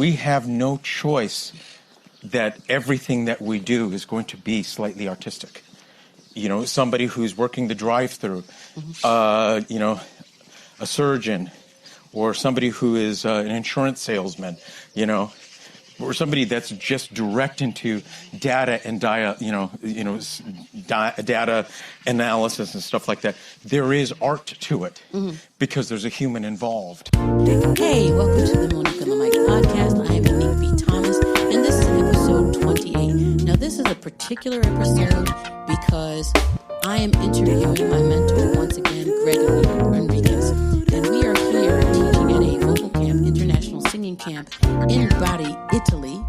we have no choice that everything that we do is going to be slightly artistic. You know, somebody who's working the drive-through, you know, a surgeon, or somebody who is an insurance salesman, you know, or somebody that's just direct into data and data analysis and stuff like that. There is art to it because there's a human involved. Hey, welcome to the Monique on the Mic podcast. I am Monique B. Thomas, and this is episode 28. Now, this is a particular episode because I am interviewing my mentor once again, Greg Enriquez, and we are here teaching at a vocal camp, international singing camp in Bari, Italy,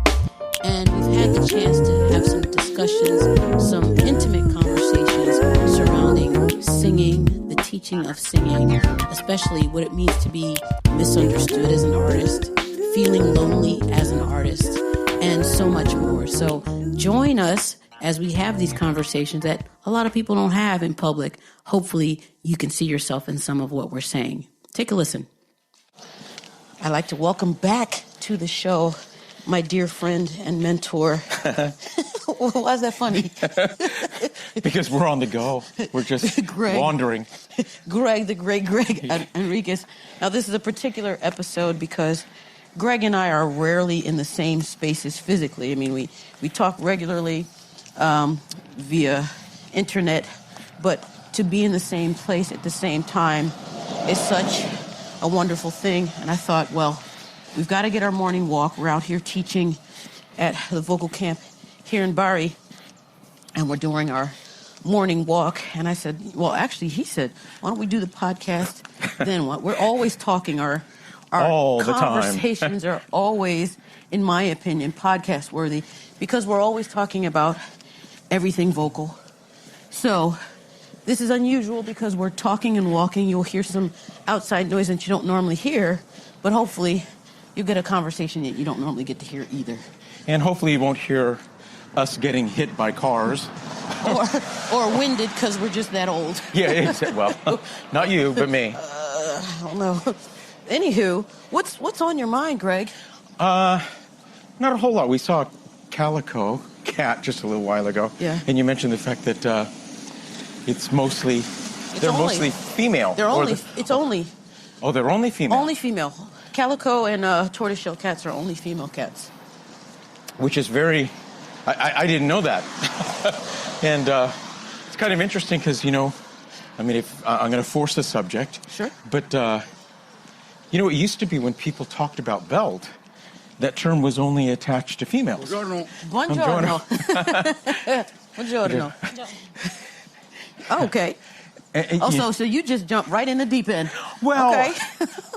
and we've had the chance to have some discussions, some intimate conversations surrounding singing, the teaching of singing, especially what it means to be misunderstood as an artist, feeling lonely as an artist, and so much more. So join us as we have these conversations that a lot of people don't have in public. Hopefully you can see yourself in some of what we're saying. Take a listen. I'd like to welcome back to the show my dear friend and mentor. Why is that funny? Because we're on the go. We're just wandering. Greg, the great Greg Enriquez. Now, this is a particular episode because Greg and I are rarely in the same spaces physically. I mean, we talk regularly via internet, but to be in the same place at the same time is such a wonderful thing. And I thought, well, we've got to get our morning walk. We're out here teaching at the vocal camp here in Bari, and we're doing our morning walk. And I said, well, actually, he said, why don't we do the podcast then? We're always talking. Our all the conversations are always, in my opinion, podcast worthy because we're always talking about everything vocal. So this is unusual because we're talking and walking. You'll hear some outside noise that you don't normally hear, but hopefully you'll get a conversation that you don't normally get to hear either. And hopefully you won't hear us getting hit by cars. or winded because we're just that old. Yeah, well, not you, but me. I don't know. Anywho, what's on your mind, Greg? Not a whole lot. We saw a calico cat just a little while ago. Yeah. And you mentioned the fact that they're mostly female. They're only female. Only female. Calico and tortoiseshell cats are only female cats. Which is I didn't know that. And it's kind of interesting because, you know, I mean, if I'm going to force the subject. Sure. But, you know, it used to be when people talked about belt, that term was only attached to females. Buongiorno. Buongiorno. Okay. Also, so you just jumped right in the deep end. Well, okay.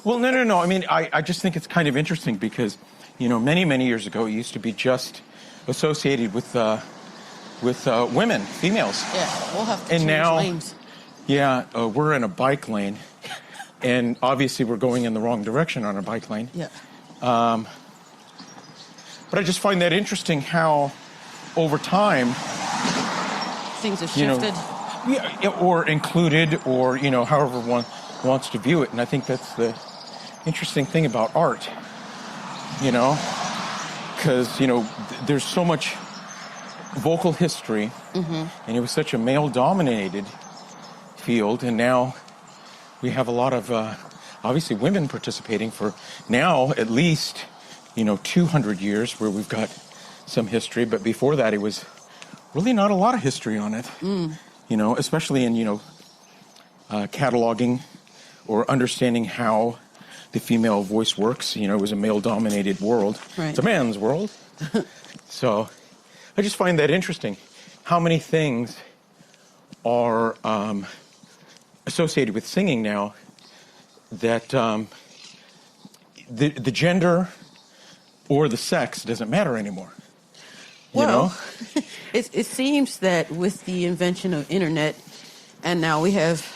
Well, no. I mean, I just think it's kind of interesting because, you know, many years ago, it used to be just associated with women, females. Yeah, we'll have to change now, lanes. Yeah, we're in a bike lane, and obviously we're going in the wrong direction on a bike lane. Yeah. But I just find that interesting how, over time, things have shifted. Or included, or, you know, however one wants to view it. And I think that's the interesting thing about art, you know, because, you know, there's so much vocal history, and it was such a male-dominated field, and now we have a lot of, obviously, women participating for now at least, you know, 200 years where we've got some history, but before that it was really not a lot of history on it. You know, especially in, you know, cataloging or understanding how the female voice works. You know, it was a male-dominated world. Right. It's a man's world. So I just find that interesting, how many things are associated with singing now that the gender or the sex doesn't matter anymore. Well, it seems that with the invention of internet, and now we have,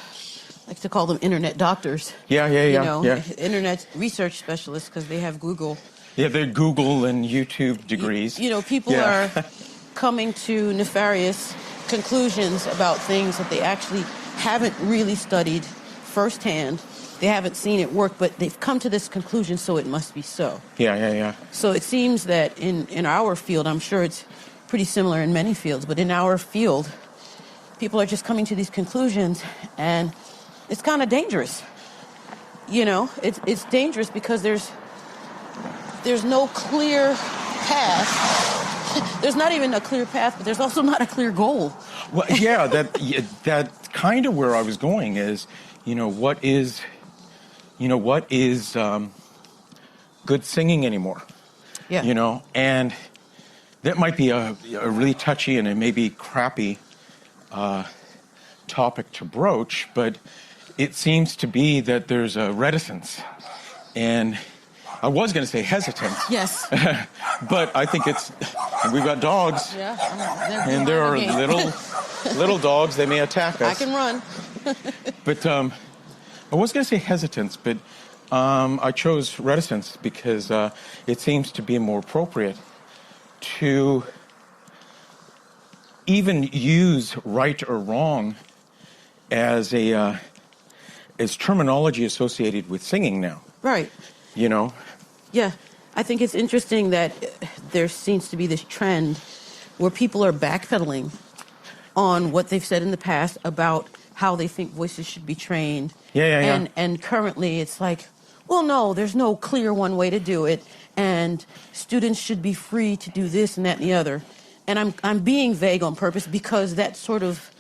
I like to call them internet doctors. Yeah. You know, internet research specialists because they have Google. Yeah, they're Google and YouTube degrees. You know, people are coming to nefarious conclusions about things that they actually haven't really studied firsthand they haven't seen it work, but they've come to this conclusion, so it must be so. Yeah. So it seems that in our field, I'm sure it's pretty similar in many fields, but in our field, people are just coming to these conclusions, and it's kind of dangerous. You know, it's dangerous because there's no clear path. There's not even a clear path, but there's also not a clear goal. Well, yeah, that's kind of where I was going is, what is good singing anymore? Yeah. And that might be a really touchy and a maybe crappy topic to broach, but it seems to be that there's a reticence. And I was going to say hesitance. Yes. But I think we've got dogs. Yeah. And there are little dogs, they may attack us. I can run. But I was going to say hesitance, but I chose reticence because it seems to be more appropriate to even use right or wrong as terminology associated with singing now. Right. Yeah. I think it's interesting that there seems to be this trend where people are backpedaling on what they've said in the past about how they think voices should be trained. Yeah. And currently it's like, well, no, there's no clear one way to do it, and students should be free to do this and that and the other. And I'm being vague on purpose because that sort of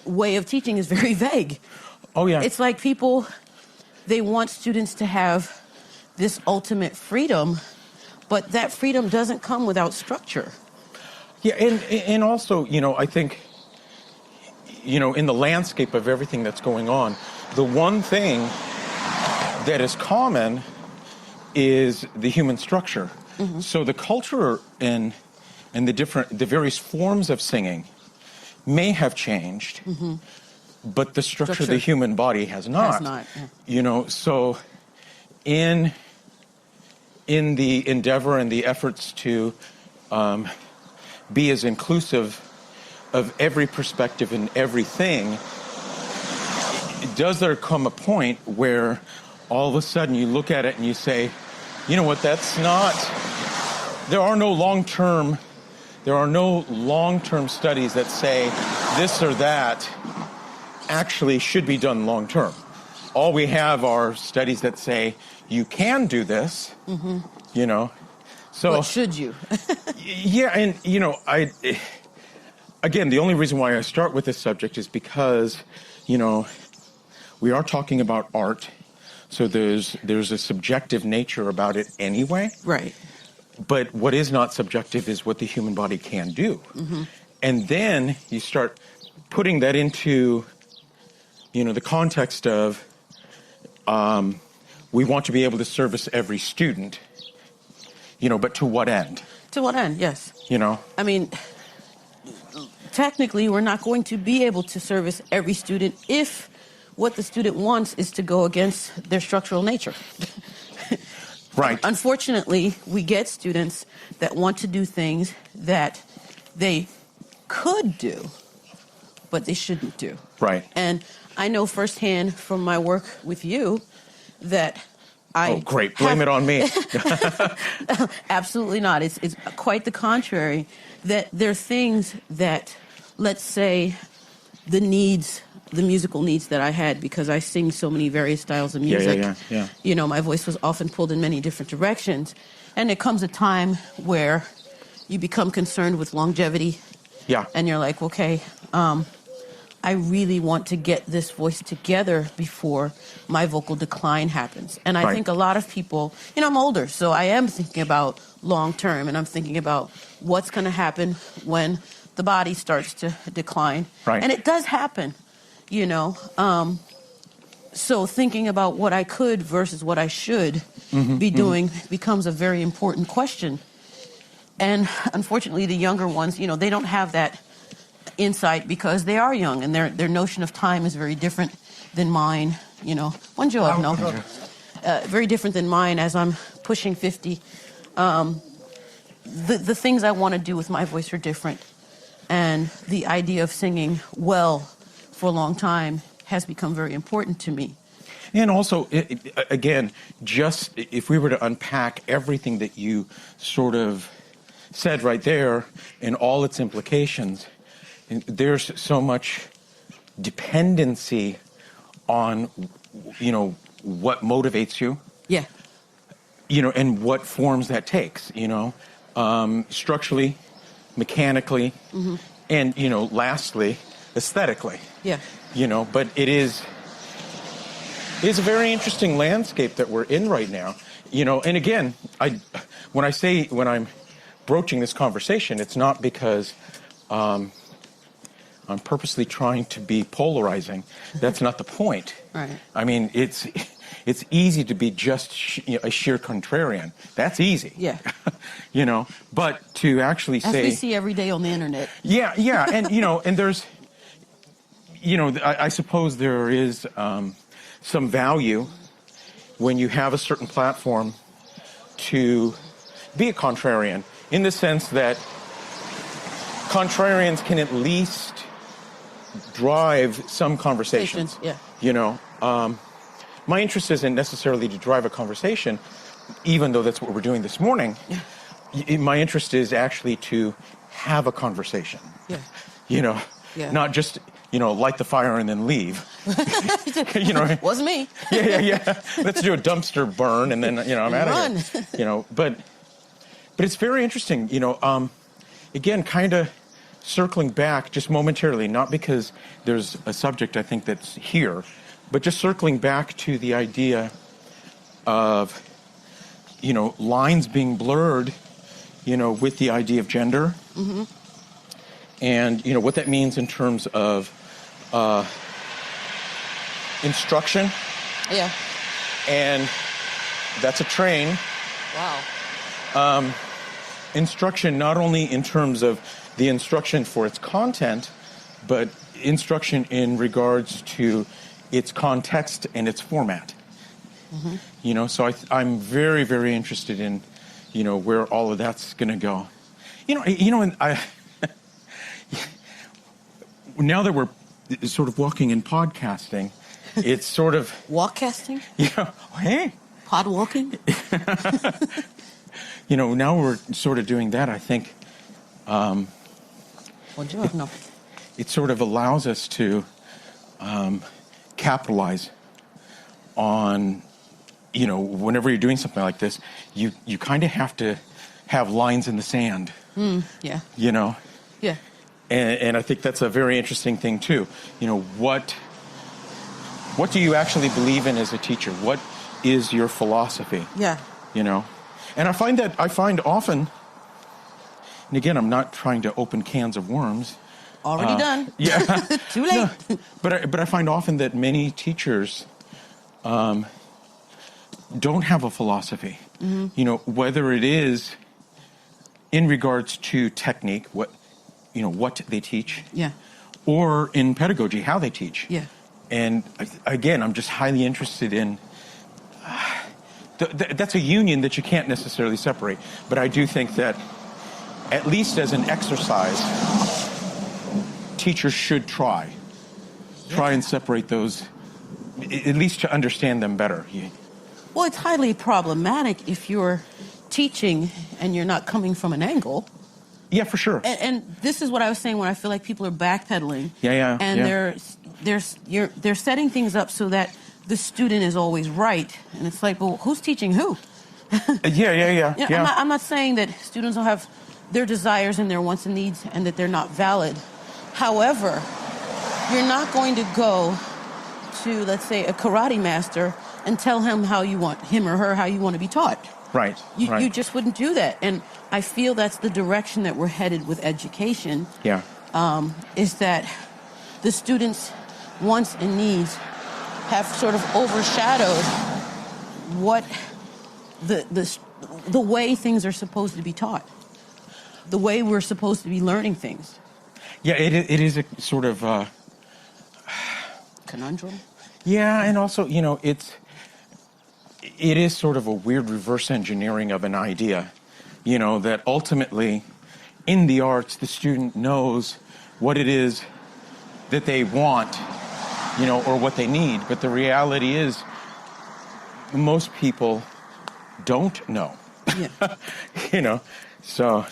way of teaching is very vague. Oh, yeah. It's like people, they want students to have this ultimate freedom, but that freedom doesn't come without structure. Yeah, and also, I think, in the landscape of everything that's going on, the one thing that is common is the human structure. Mm-hmm. So the culture and the various forms of singing may have changed, mm-hmm. but the structure of the human body has not. Has not. Yeah. So in the endeavor and the efforts to be as inclusive of every perspective and everything, does there come a point where all of a sudden you look at it and you say, you know what, there are no long-term studies that say this or that actually should be done long-term. All we have are studies that say you can do this, mm-hmm. So what should you? Yeah, and again, the only reason why I start with this subject is because, we are talking about art, so there's a subjective nature about it anyway. Right. But what is not subjective is what the human body can do. Mm-hmm. And then you start putting that into, the context of we want to be able to service every student, but to what end? To what end, yes. I mean, technically, we're not going to be able to service every student if what the student wants is to go against their structural nature. Right. Unfortunately, we get students that want to do things that they could do, but they shouldn't do. Right. And I know firsthand from my work with you that Oh, great. Blame it on me. Absolutely not. It's quite the contrary. That there are things that, let's say, the musical needs that I had, because I sing so many various styles of music. Yeah. My voice was often pulled in many different directions. And there comes a time where you become concerned with longevity. Yeah. And you're like, okay, I really want to get this voice together before my vocal decline happens. And I think a lot of people, I'm older, so I am thinking about long term, and I'm thinking about what's going to happen when the body starts to decline. Right. And it does happen, So thinking about what I could versus what I should be doing becomes a very important question. And unfortunately, the younger ones, they don't have that insight because they are young, and their notion of time is very different than mine. Bonjour, no, very different than mine. As I'm pushing 50, the things I want to do with my voice are different, and the idea of singing well for a long time has become very important to me. And also, again, just if we were to unpack everything that you sort of said right there and all its implications, there's so much dependency on, what motivates you. Yeah. And what forms that takes, structurally, mechanically, and, lastly, aesthetically. Yeah. But it's a very interesting landscape that we're in right now, and again, when I'm broaching this conversation, it's not because I'm purposely trying to be polarizing. That's not the point. Right. I mean, it's easy to be just a sheer contrarian. That's easy. Yeah. But to actually As say... we see every day on the internet. Yeah, and, and there's, I suppose there is some value when you have a certain platform to be a contrarian, in the sense that contrarians can at least drive some conversations. Yeah. My interest isn't necessarily to drive a conversation, even though that's what we're doing this morning. My interest is actually to have a conversation. Yeah. Yeah. Not just, light the fire and then leave. Wasn't me. Yeah. Let's do a dumpster burn and then, I'm out of here. But it's very interesting, again, kind of circling back just momentarily, not because there's a subject I think that's here, but just circling back to the idea of, lines being blurred, with the idea of gender. And, what that means in terms of instruction. Yeah. And that's a train. Wow. Instruction not only in terms of the instruction for its content, but instruction in regards to its context and its format. So I'm very, very interested in, where all of that's going to go. And now that we're sort of walking in podcasting, it's sort of... Walkcasting? Hey. Pod walking? Now we're sort of doing that, I think. Buongiorno. It sort of allows us to capitalize on, whenever you're doing something like this, you kind of have to have lines in the sand. Yeah. Yeah. And I think that's a very interesting thing, too. What do you actually believe in as a teacher? What is your philosophy? Yeah. And I find often, and again, I'm not trying to open cans of worms. Already done. Yeah. Too late. No, but I find often that many teachers don't have a philosophy. Whether it is in regards to technique, what they teach. Yeah. Or in pedagogy, how they teach. Yeah. And again, I'm just highly interested in... that's a union that you can't necessarily separate. But I do think that, at least as an exercise, teachers should try and separate those, at least to understand them better. Well, it's highly problematic if you're teaching and you're not coming from an angle. Yeah, for sure. And this is what I was saying when I feel like people are backpedaling. Yeah. And they're setting things up so that the student is always right. And it's like, well, who's teaching who? Yeah. I'm not saying that students don't have their desires and their wants and needs and that they're not valid. However, you're not going to go to, let's say, a karate master and tell him how you want him or her, how you want to be taught. Right. You just wouldn't do that. And I feel that's the direction that we're headed with education. Yeah. Is that the students' wants and needs have sort of overshadowed what the way things are supposed to be taught, the way we're supposed to be learning things. Yeah, it is a sort of conundrum. Yeah, and also, it is sort of a weird reverse engineering of an idea, that ultimately in the arts the student knows what it is that they want, or what they need. But the reality is most people don't know. Yeah. You know, so.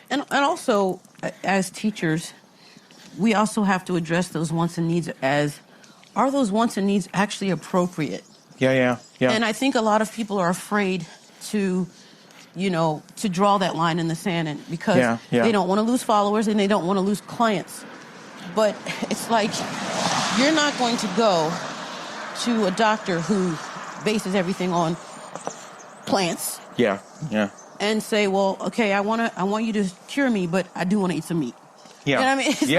And also, as teachers, we also have to address those wants and needs as, are those wants and needs actually appropriate? Yeah. And I think a lot of people are afraid to, to draw that line in the sand, and because they don't want to lose followers and they don't want to lose clients. But it's like, you're not going to go to a doctor who bases everything on plants. Yeah. And say, well, okay, I want you to cure me, but I do want to eat some meat. Yeah. You know what I mean? It's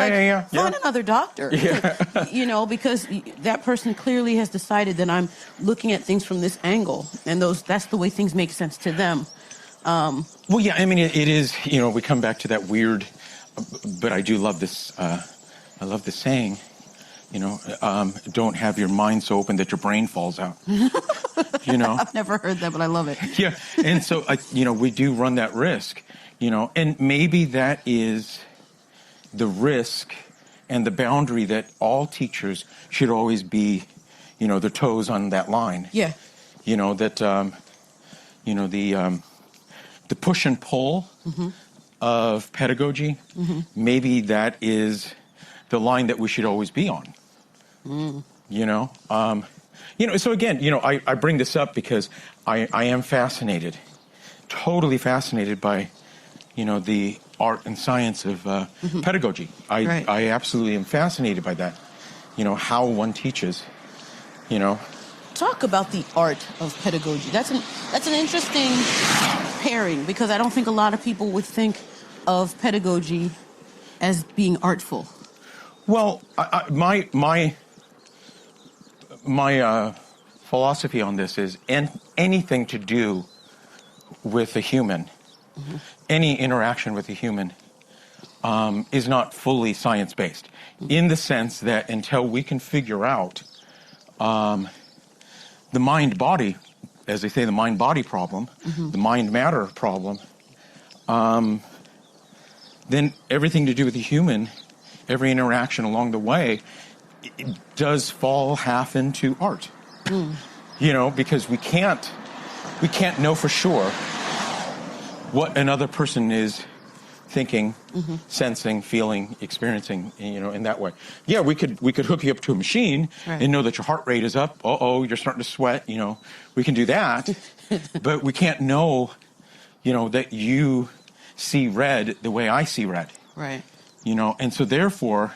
Find another doctor. Yeah. Because that person clearly has decided that I'm looking at things from this angle, and that's the way things make sense to them. Well, yeah, I mean, it is, we come back to that weird, but I do love this, I love this saying, don't have your mind so open that your brain falls out. I've never heard that, but I love it. Yeah, and so, we do run that risk, and maybe that is the risk and the boundary that all teachers should always be, their toes on that line. Yeah. That, the push and pull of pedagogy, maybe that is the line that we should always be on. So again, I bring this up because I am fascinated, totally fascinated by, the art and science of pedagogy. I absolutely am fascinated by that, how one teaches, Talk about the art of pedagogy. That's an interesting pairing, because I don't think a lot of people would think of pedagogy as being artful. Well, my philosophy on this is anything to do with a human, any interaction with a human, is not fully science-based, in the sense that until we can figure out the mind-body, as they say, the mind-body problem, the mind-matter problem, then everything to do with the human, every interaction along the way, it does fall half into art. Because we can't know for sure what another person is thinking, sensing, feeling, experiencing, in that way. Yeah, we could hook you up to a machine and know that your heart rate is up. You're starting to sweat. We can do that, but we can't know, that you see red the way I see red. Right. And so therefore,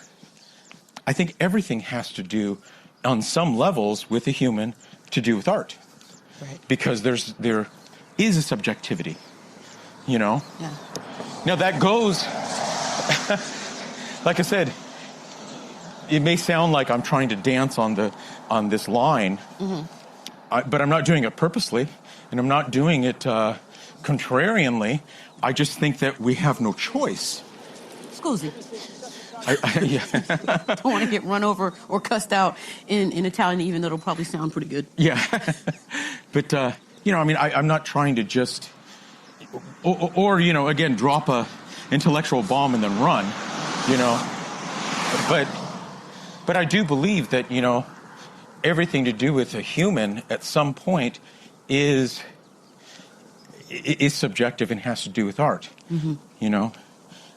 I think everything has to do, on some levels, with a human, to do with art. Right. Because there is a subjectivity, Yeah. Now that goes, like I said, it may sound like I'm trying to dance on this line, but I'm not doing it purposely, and I'm not doing it contrarianly. I just think that we have no choice. Scusi. I don't want to get run over or cussed out in Italian, even though it'll probably sound pretty good. Yeah. But, I'm not trying to just, or again, drop a intellectual bomb and then run, But I do believe that, everything to do with a human at some point is subjective and has to do with art,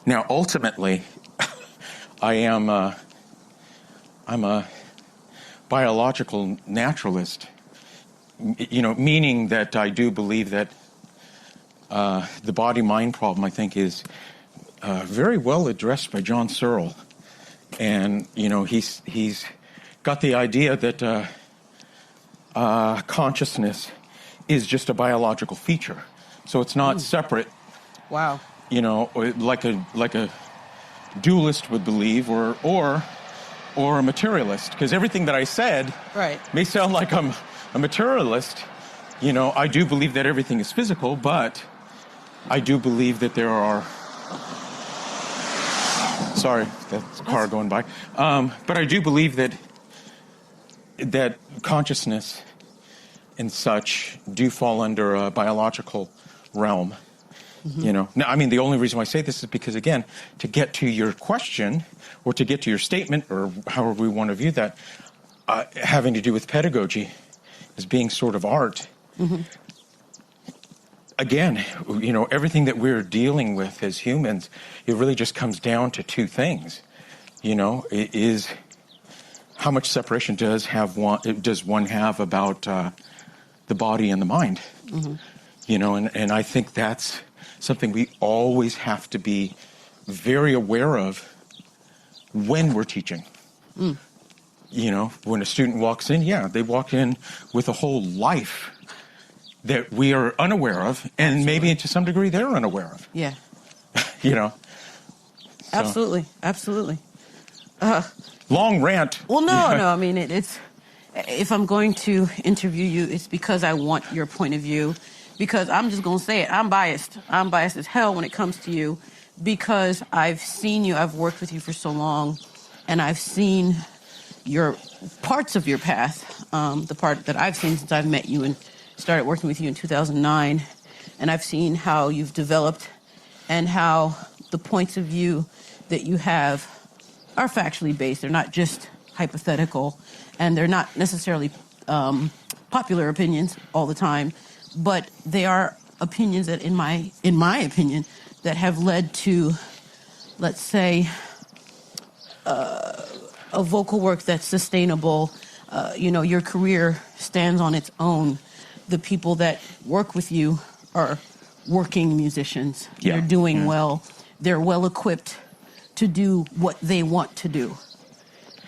Now, ultimately, I'm a biological naturalist, meaning that I do believe that the body-mind problem, I think, is very well addressed by John Searle. And, he's got the idea that consciousness is just a biological feature. So it's not separate. Wow. Like a dualist would believe, or a materialist. Because everything that I said may sound like I'm a materialist. I do believe that everything is physical, but I do believe that there are... Sorry, that's a car going by. But I do believe that consciousness and such do fall under a biological realm. Now, the only reason why I say this is because, again, to get to your question or to get to your statement, or however we want to view that, having to do with pedagogy as being sort of art, Again, everything that we're dealing with as humans, it really just comes down to two things. It is how much separation does one have about the body and the mind. And I think that's something we always have to be very aware of when we're teaching. When a student walks in, they walk in with a whole life that we are unaware of, and maybe to some degree they're unaware of. Yeah. So. Absolutely. Long rant. Well, no. I mean, it's if I'm going to interview you, it's because I want your point of view. Because I'm just going to say it, I'm biased. I'm biased as hell when it comes to you, because I've seen you, I've worked with you for so long, and I've seen your parts of your path, the part that I've seen since I've met you and started working with you in 2009, and I've seen how you've developed and how the points of view that you have are factually based. They're not just hypothetical, and they're not necessarily popular opinions all the time, but they are opinions that, in my opinion, that have led to, let's say, a vocal work that's sustainable. Your career stands on its own. The people that work with you are working musicians. Yeah. They're doing well. They're well equipped to do what they want to do.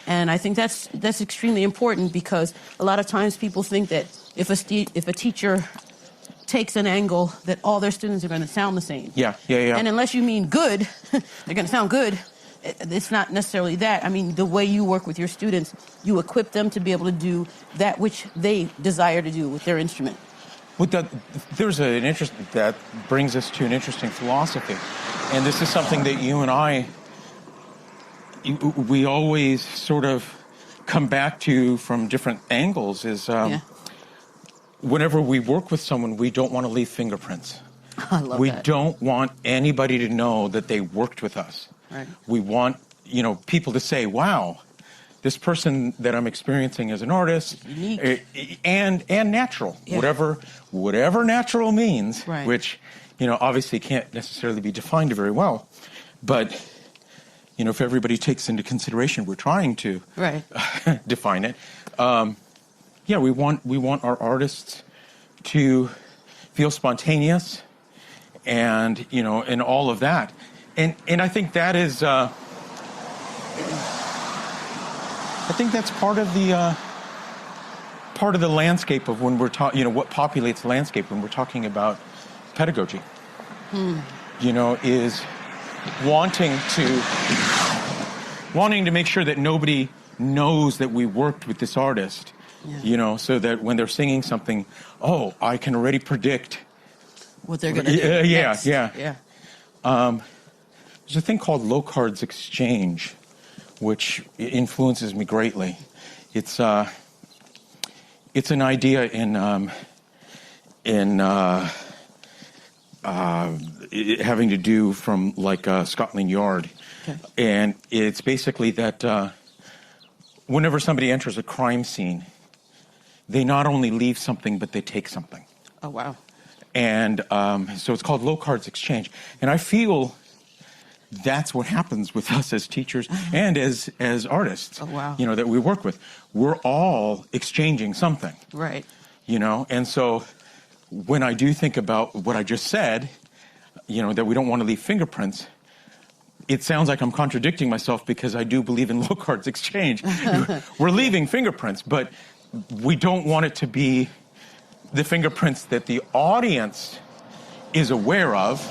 And I think that's extremely important, because a lot of times people think that if a teacher takes an angle, that all their students are going to sound the same. Yeah. And unless you mean good, they're going to sound good. It's not necessarily that. I mean, the way you work with your students, you equip them to be able to do that which they desire to do with their instrument. Well, there's an interest that brings us to an interesting philosophy, and this is something that you and I, we always sort of come back to from different angles. Is whenever we work with someone, we don't want to leave fingerprints. I love we that. don't want anybody to know that they worked with us. Right. We want, people to say, wow, this person that I'm experiencing as an artist, unique and natural, whatever natural means, right. Which, obviously can't necessarily be defined very well. But, if everybody takes into consideration, we're trying to right. define it. We want our artists to feel spontaneous, and and all of that, and I think that is, I think that's part of the landscape of when we're talking, what populates the landscape when we're talking about pedagogy. Is wanting to make sure that nobody knows that we worked with this artist. Yeah. So that when they're singing something, I can already predict what they're going to do. Yeah. There's a thing called Locard's exchange, which influences me greatly. It's an idea in having to do from Scotland Yard, okay. And it's basically that whenever somebody enters a crime scene, they not only leave something, but they take something. Oh, wow. And so it's called Locard's exchange. And I feel that's what happens with us as teachers and as artists. Oh, wow. That we work with. We're all exchanging something. Right. And so when I do think about what I just said, that we don't want to leave fingerprints, it sounds like I'm contradicting myself, because I do believe in Locard's exchange. We're leaving fingerprints, but we don't want it to be the fingerprints that the audience is aware of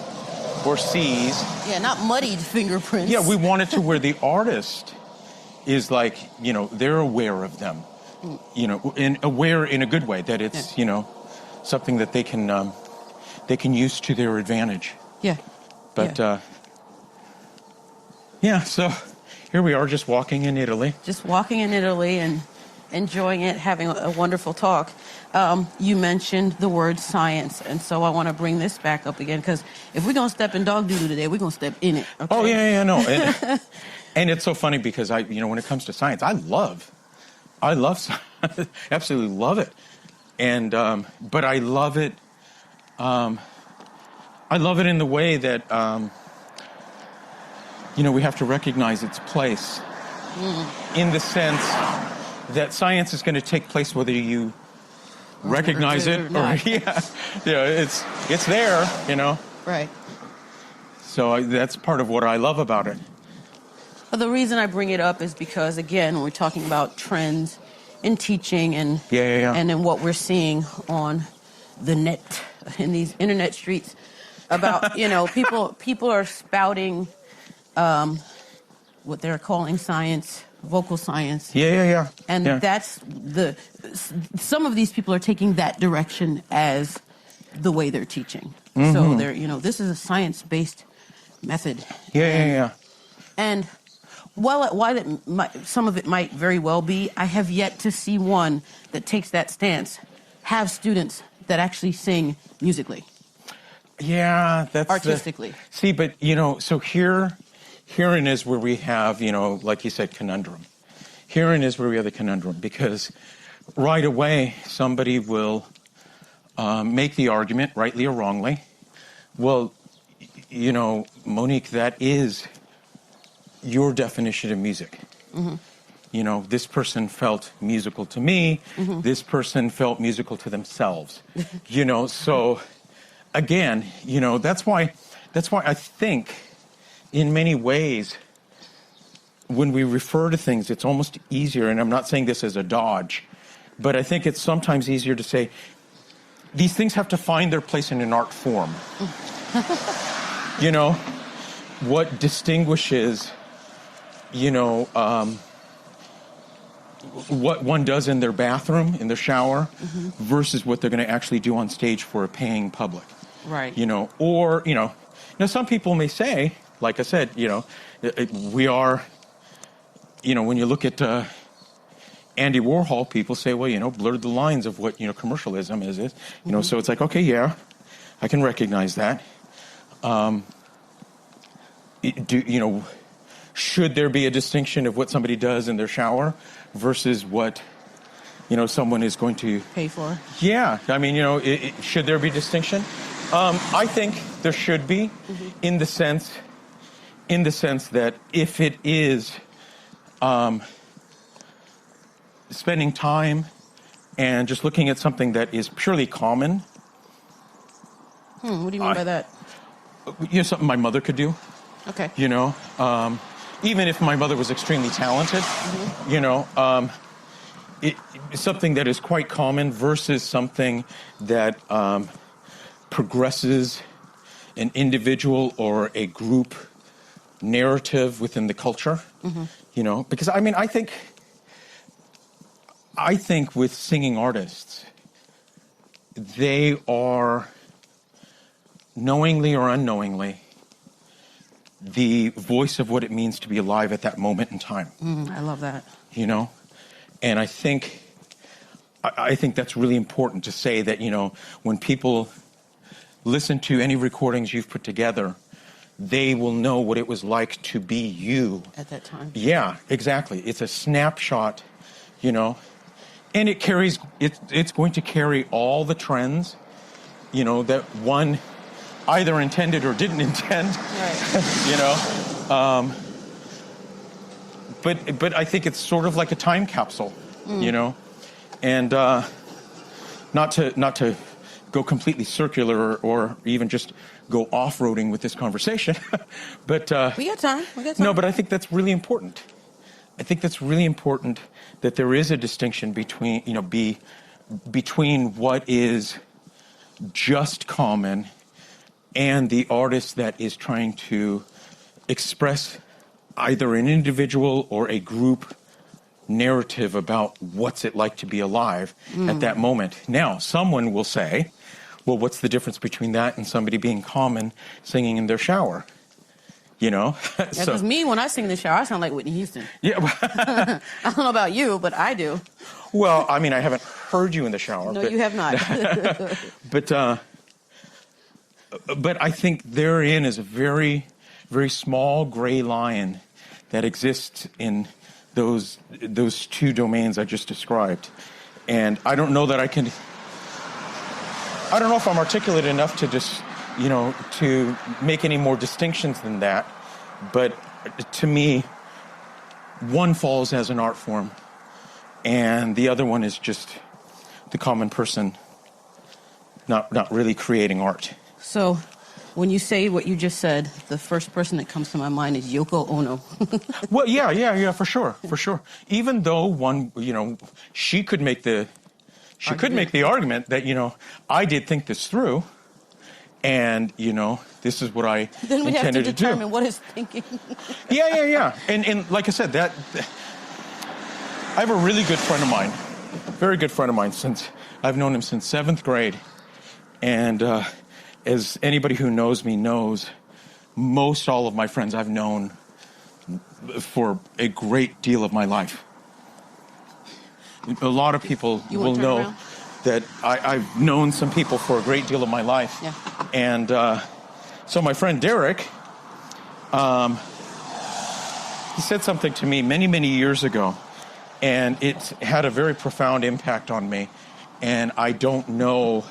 or sees. Yeah, not muddied fingerprints. Yeah, we want it to where the artist is they're aware of them, and aware in a good way, that it's, something that they can use to their advantage. Yeah. But, so here we are, just walking in Italy. And enjoying it, having a wonderful talk. You mentioned the word science, and so I want to bring this back up again, because if we're going to step in dog doo-doo today, we're going to step in it. Okay? Oh, no. And it's so funny, because when it comes to science, I love science. Absolutely love it. And but I love it. I love it in the way that we have to recognize its place, in the sense that science is going to take place whether you recognize it or not. it's there, Right. So that's part of what I love about it. But the reason I bring it up is because, again, when we're talking about trends in teaching and and in what we're seeing on the net, in these internet streets, about people are spouting what they're calling science, vocal science. And that's some of these people are taking that direction as the way they're teaching. So they're this is a science-based method. And while some of it might very well be, I have yet to see one that takes that stance, have students that actually sing musically. Yeah, that's artistically. But so herein is where we have, like you said, conundrum. Herein is where we have the conundrum, because right away somebody will make the argument, rightly or wrongly, well, Monique, that is your definition of music. This person felt musical to me. This person felt musical to themselves. So again, that's why I think in many ways when we refer to things, it's almost easier, and I'm not saying this as a dodge, but I think it's sometimes easier to say these things have to find their place in an art form. What distinguishes what one does in their bathroom, in their shower, versus what they're going to actually do on stage for a paying public. Right. Or, now some people may say, like I said, we are, when you look at Andy Warhol, people say, well, blurred the lines of what, commercialism is. So it's like, okay, yeah, I can recognize that. Should there be a distinction of what somebody does in their shower versus what, someone is going to pay for? Yeah. I mean, should there be distinction? I think there should be, in the sense that if it is spending time and just looking at something that is purely common. What do you mean by that? Something my mother could do. Okay. Even if my mother was extremely talented, something that is quite common versus something that progresses an individual or a group narrative within the culture. Because I think with singing artists, they are knowingly or unknowingly the voice of what it means to be alive at that moment in time. I love that. And I think that's really important to say that, when people listen to any recordings you've put together, they will know what it was like to be you. At that time. Yeah, exactly. It's a snapshot, and it carries, it's going to carry all the trends, that one either intended or didn't intend. Right. But I think it's sort of like a time capsule, and not to go completely circular or even just go off-roading with this conversation, but we got time. No, but I think that's really important. I think that's really important that there is a distinction between between what is just common and the artist that is trying to express either an individual or a group narrative about what's it like to be alive at that moment. Now, someone will say, well, what's the difference between that and somebody being common singing in their shower? That was me when I sing in the shower. I sound like Whitney Houston. Yeah. I don't know about you, but I do. Well, I mean, I haven't heard you in the shower. No, you have not. But I think therein is a very, very small gray line that exists in those two domains I just described. And I don't know that I can I don't know if I'm articulate enough to just, to make any more distinctions than that. But to me, one falls as an art form, and the other one is just the common person not really creating art. So when you say what you just said, the first person that comes to my mind is Yoko Ono. Well, yeah, for sure. Even though one, she could make the argument that, I did think this through, and, this is what I then we have to intended to do. determine what is thinking. Yeah. And like I said, that I have a really good friend of mine, very good friend of mine, since I've known him since 7th grade. And as anybody who knows me knows, most all of my friends I've known for a great deal of my life. A lot of people will know around? that I've known some people for a great deal of my life. Yeah. And so my friend Derek, he said something to me many, many years ago, and it had a very profound impact on me. And I don't know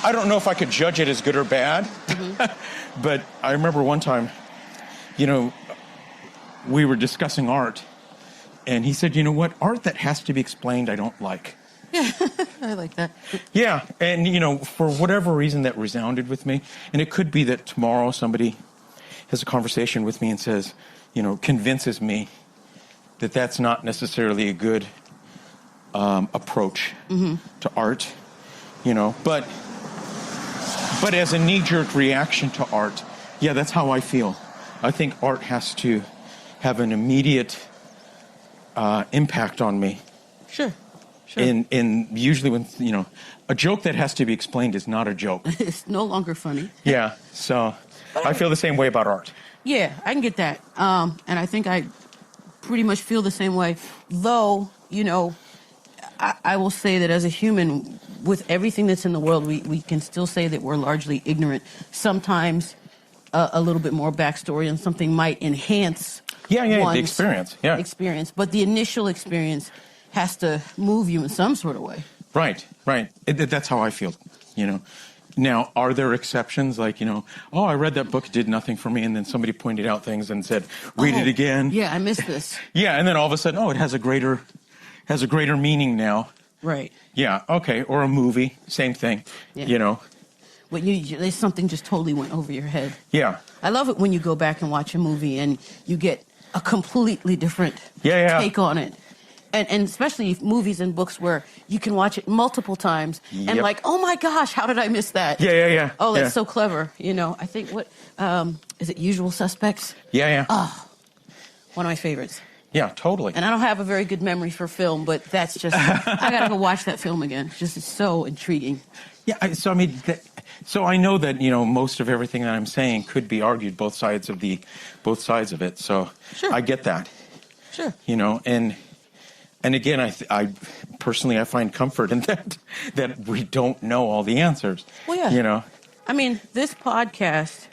if I could judge it as good or bad, but I remember one time, we were discussing art, and he said, art that has to be explained, I don't like. Yeah, I like that. Yeah, and, for whatever reason that resounded with me, and it could be that tomorrow somebody has a conversation with me and says, convinces me that that's not necessarily a good approach to art, But as a knee-jerk reaction to art, yeah, that's how I feel. I think art has to have an immediate impact on me. Sure. In usually when, a joke that has to be explained is not a joke. It's no longer funny. Yeah, so I feel the same way about art. Yeah, I can get that. And I think I pretty much feel the same way. Though, I will say that as a human, with everything that's in the world, we can still say that we're largely ignorant. Sometimes a little bit more backstory on something might enhance the experience. Yeah. experience. But the initial experience has to move you in some sort of way. Right. That's how I feel, Now, are there exceptions like, I read that book, it did nothing for me, and then somebody pointed out things and said, read it again. Yeah, I missed this. Yeah, and then all of a sudden, it has a greater meaning now. Right. Yeah, okay, or a movie, same thing, But there's something just totally went over your head. Yeah. I love it when you go back and watch a movie and you get a completely different take on it. And especially movies and books where you can watch it multiple times and like, oh my gosh, how did I miss that? Yeah. Oh, that's so clever. I think is it Usual Suspects? Yeah. Oh, one of my favorites. Yeah, totally. And I don't have a very good memory for film, but that's just, I got to go watch that film again. It's so intriguing. Yeah, so I know that, most of everything that I'm saying could be argued both sides of it. So Sure. I get that. Sure. And again, I personally, I find comfort in that we don't know all the answers. Well, yeah. I mean, this podcast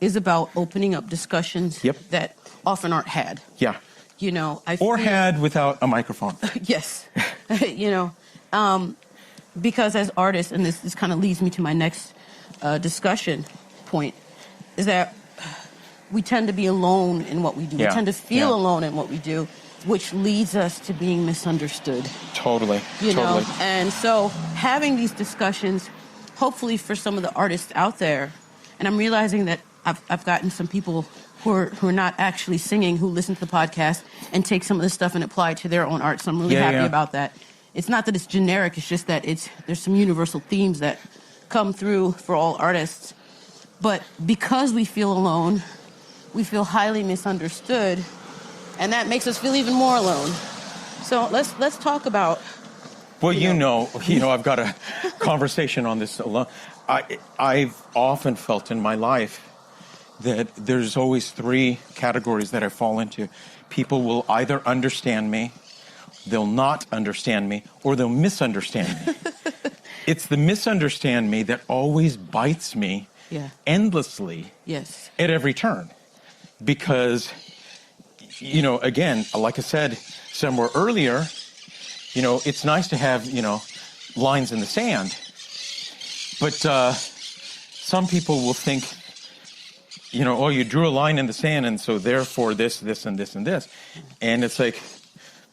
is about opening up discussions that often aren't had. Yeah. Or had without a microphone. Yes. Because as artists, and this kind of leads me to my next discussion point, is that we tend to be alone in what we do. Yeah. We tend to feel alone in what we do, which leads us to being misunderstood. Totally. Totally. And so having these discussions, hopefully for some of the artists out there, and I'm realizing that I've gotten some people who are not actually singing who listen to the podcast and take some of this stuff and apply it to their own art. So I'm really happy about that. It's not that it's generic, it's just that there's some universal themes that come through for all artists. But because we feel alone, we feel highly misunderstood, and that makes us feel even more alone. So let's talk about. Well, I've got a conversation on this alone. I've often felt in my life that there's always 3 categories that I fall into. People will either understand me, they'll not understand me, or they'll misunderstand me. It's the misunderstand me that always bites me endlessly at every turn. Because, again, like I said somewhere earlier, it's nice to have, lines in the sand. But some people will think, oh, you drew a line in the sand, and so therefore this, this, and this, and this. And it's like,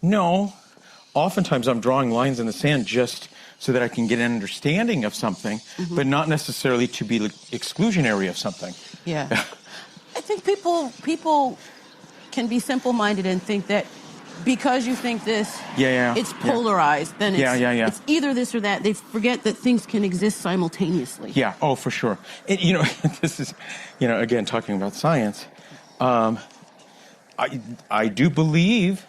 no. Oftentimes I'm drawing lines in the sand just so that I can get an understanding of something, but not necessarily to be exclusionary of something. Yeah. I think people can be simple-minded and think that because you think this, it's polarized, then it's either this or that. They forget that things can exist simultaneously. Yeah, oh, for sure. And, this is, again, talking about science. I do believe,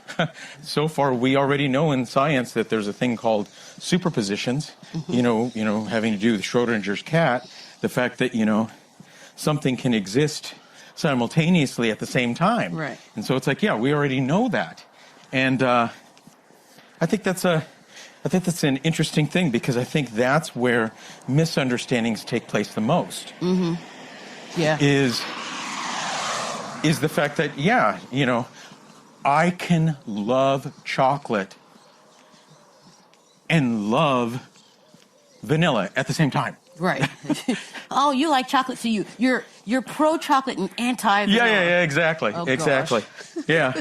so far we already know in science that there's a thing called superpositions, having to do with Schrodinger's cat, the fact that, something can exist simultaneously at the same time. Right. And so it's like, we already know that. And I think that's an interesting thing, because I think that's where misunderstandings take place the most. Mm-hmm. Yeah. Is the fact that, I can love chocolate and love vanilla at the same time. Right. Oh, you like chocolate, so you're pro-chocolate and anti-vanilla. Yeah, exactly. Oh, exactly. Gosh. Yeah.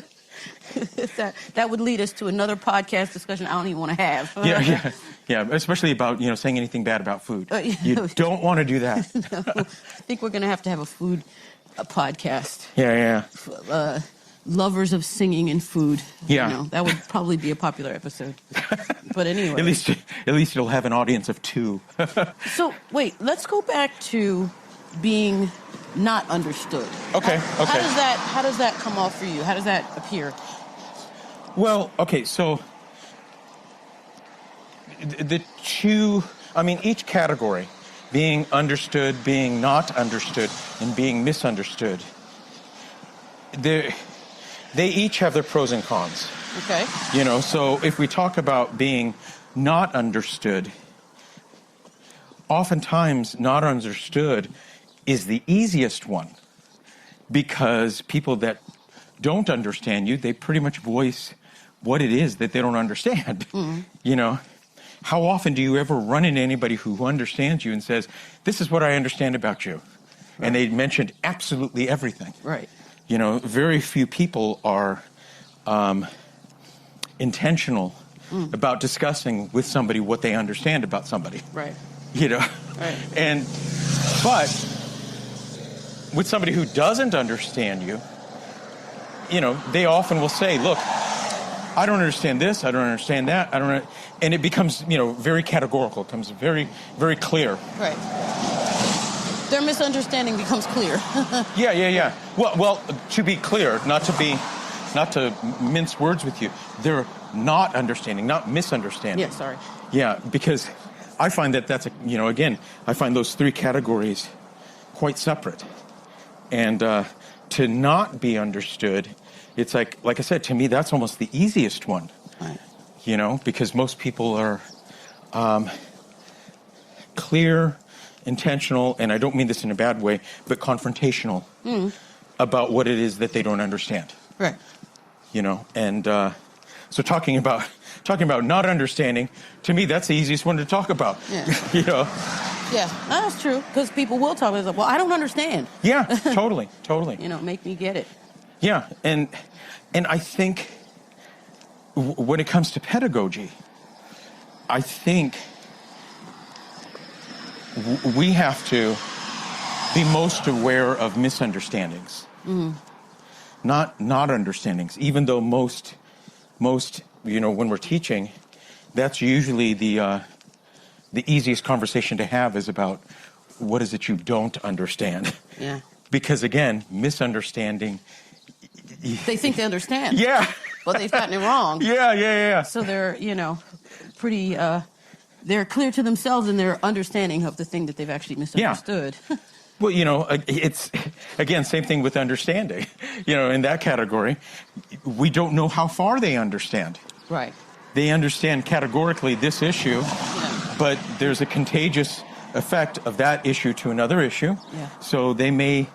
That would lead us to another podcast discussion I don't even want to have. Yeah, especially about, saying anything bad about food. You don't want to do that. No, I think we're going to have a food podcast. Yeah. Lovers of singing and food. Yeah. That would probably be a popular episode. But anyway. At least it'll have an audience of 2. So, wait, let's go back to being not understood. Okay. How does that come off for you? How does that appear? Well, okay, so the two, each category, being understood, being not understood, and being misunderstood, they each have their pros and cons. Okay. So if we talk about being not understood, oftentimes not understood is the easiest one, because people that don't understand you, they pretty much voice what it is that they don't understand. Mm-hmm. How often do you ever run into anybody who understands you and says, this is what I understand about you? Right. And they mentioned absolutely everything. Right. Very few people are intentional about discussing with somebody what they understand about somebody. Right. Right. But with somebody who doesn't understand you, they often will say, look, I don't understand this, I don't understand that, and it becomes, very categorical, it becomes very, very clear. Right. Their misunderstanding becomes clear. Yeah. Well, to be clear, not to mince words with you, they're not understanding, not misunderstanding. Yeah, sorry. Yeah, because I find that's again, I find those 3 categories quite separate. And to not be understood, it's like I said, to me, that's almost the easiest one. Right. Because most people are clear, intentional, and I don't mean this in a bad way, but confrontational about what it is that they don't understand. Right. And so talking about not understanding, to me, that's the easiest one to talk about. Yeah. Yeah, that's true, because people will talk about, well, I don't understand. Yeah, totally. Make me get it. Yeah, and I think when it comes to pedagogy, I think we have to be most aware of misunderstandings, not understandings. Even though most when we're teaching, that's usually the easiest conversation to have is about what is it you don't understand. Yeah. Because again, misunderstanding. They think they understand. Yeah. But they've gotten it wrong. Yeah. So they're, pretty, they're clear to themselves in their understanding of the thing that they've actually misunderstood. Yeah. Well, it's, again, same thing with understanding. In that category, we don't know how far they understand. Right. They understand categorically this issue, but there's a contagious effect of that issue to another issue. Yeah. So they may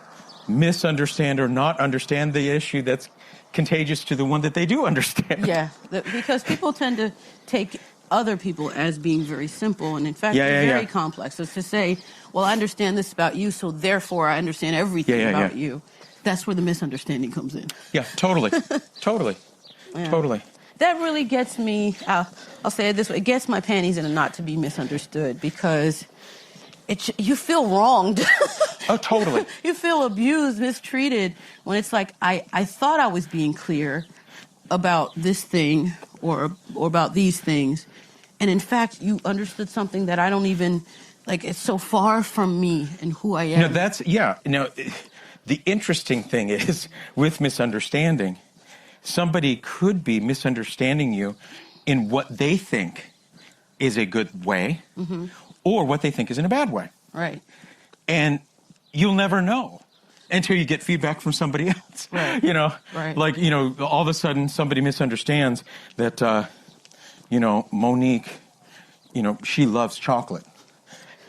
misunderstand or not understand the issue that's contagious to the one that they do understand. Yeah, because people tend to take other people as being very simple, and in fact, they're very complex. So to say, well, I understand this about you, so therefore I understand everything about you, that's where the misunderstanding comes in. Yeah, totally. Totally. Yeah. Totally. That really gets me, I'll say it this way, it gets my panties in a knot to be misunderstood, because you feel wronged. Oh, totally. You feel abused, mistreated, when it's like, I thought I was being clear about this thing or about these things, and in fact, you understood something that I don't even, like, it's so far from me and who I am. Now, the interesting thing is, with misunderstanding, somebody could be misunderstanding you in what they think is a good way, or what they think is in a bad way. Right. And you'll never know until you get feedback from somebody else. Right. You know, Right. like, you know, all of a sudden somebody misunderstands that, you know, Monique, you know, she loves chocolate.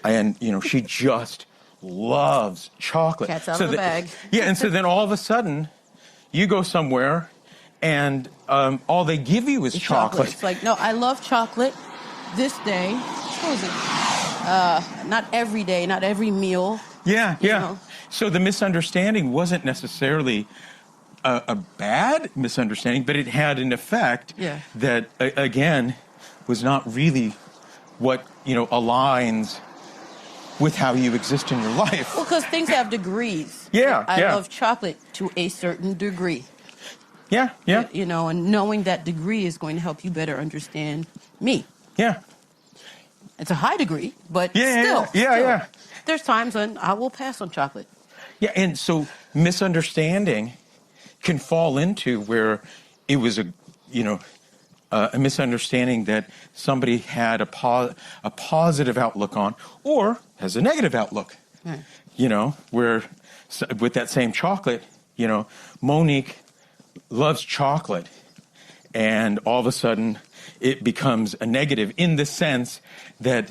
And, you know, she just loves chocolate. Cat's out of the bag. Yeah, and so then all of a sudden, you go somewhere and all they give you is chocolate. It's like, no, I love chocolate this day. What was it? Not every day, not every meal. Yeah. You know? So the misunderstanding wasn't necessarily a bad misunderstanding, but it had an effect that, again, was not really what, you know, aligns with how you exist in your life. Well, because things have degrees. I love chocolate to a certain degree. Yeah. You know, and knowing that degree is going to help you better understand me. Yeah. It's a high degree, but still. There's times when I will pass on chocolate. Yeah, and so misunderstanding can fall into where it was a misunderstanding that somebody had a positive outlook on, or has a negative outlook. Right. You know, where with that same chocolate, you know, Monique loves chocolate, and all of a sudden it becomes a negative in the sense that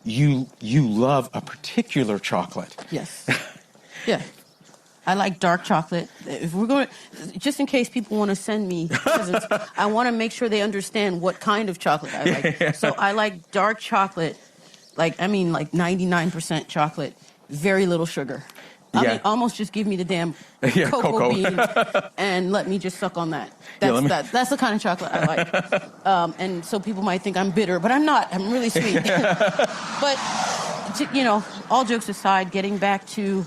you love a particular chocolate. Yes. Yeah. I like dark chocolate. If we're going to, just in case people want to send me presents, I want to make sure they understand what kind of chocolate I like. So I like dark chocolate, like 99% chocolate, very little sugar. I mean, almost just give me the damn cocoa bean and let me just suck on that. That's the kind of chocolate I like. And so people might think I'm bitter, but I'm not. I'm really sweet. But, you know, all jokes aside, getting back to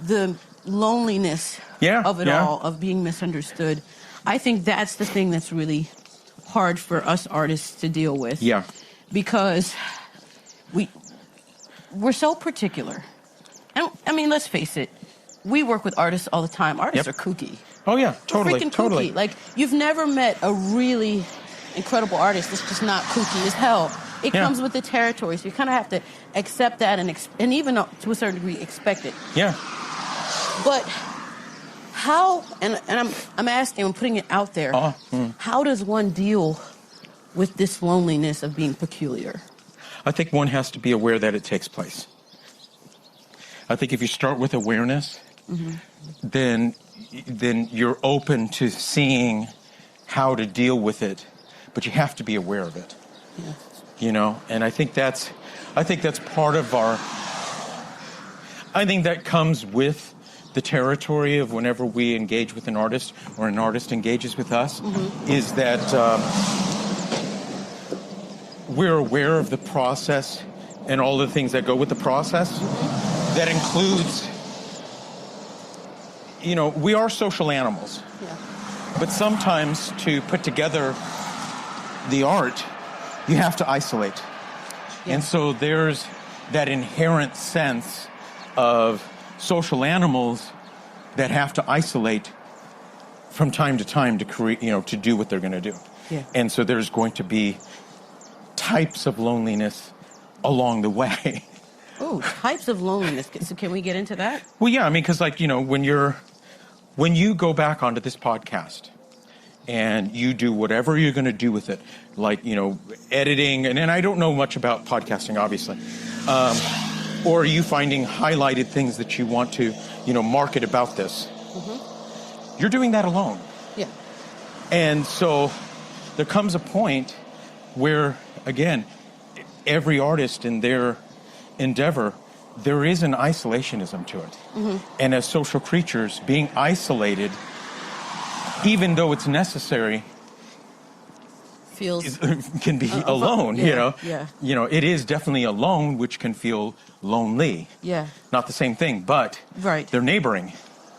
the loneliness of it all, of being misunderstood, I think that's the thing that's really hard for us artists to deal with. Yeah. Because we're so particular. And, I mean, let's face it. We work with artists all the time. Artists are kooky. Oh, yeah, totally. They're freaking kooky. Like, you've never met a really incredible artist that's just not kooky as hell. It comes with the territory, so you kind of have to accept that and even to a certain degree expect it. Yeah. But how, and I'm asking, I'm putting it out there, how does one deal with this loneliness of being peculiar? I think one has to be aware that it takes place. I think if you start with awareness, then you're open to seeing how to deal with it, but you have to be aware of it. Yeah. You know, and I think that's part of I think that comes with the territory of whenever we engage with an artist or an artist engages with us, is that we're aware of the process and all the things that go with the process. That includes, you know, we are social animals. Yeah. But sometimes to put together the art, you have to isolate. Yeah. And so there's that inherent sense of social animals that have to isolate from time to time to create, you know, to do what they're going to do. Yeah. And so there's going to be types of loneliness along the way. Oh, types of loneliness. So can we get into that? Well, yeah, I mean, because, like, you know, when you go back onto this podcast and you do whatever you're going to do with it, like, you know, editing, and I don't know much about podcasting, obviously, or you finding highlighted things that you want to, you know, market about this, you're doing that alone. Yeah. And so there comes a point where, again, every artist in their endeavor, there is an isolationism to it. And as social creatures, being isolated, even though it's necessary, can be alone, yeah, you know? Yeah. You know, it is definitely alone, which can feel lonely. Yeah. Not the same thing, but they're neighboring.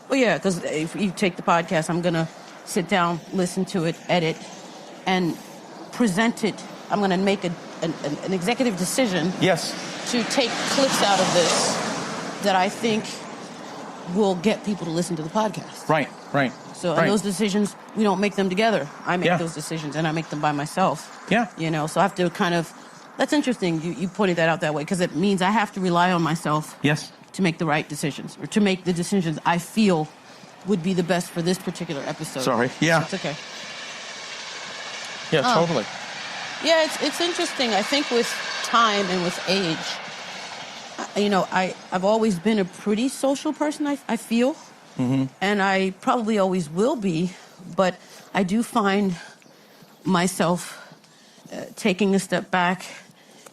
Well, yeah, because if you take the podcast, I'm going to sit down, listen to it, edit, and present it. I'm going to make an executive decision to take clips out of this that I think will get people to listen to the podcast. Right. So and those decisions, we don't make them together. I make those decisions, and I make them by myself. Yeah. You know, so I have to kind of... That's interesting you pointed that out that way, because it means I have to rely on myself to make the right decisions, or to make the decisions I feel would be the best for this particular episode. Sorry. Yeah. That's okay. Yeah, totally. Yeah, it's interesting. I think with time and with age, you know, I've always been a pretty social person, I feel. And I probably always will be, but I do find myself taking a step back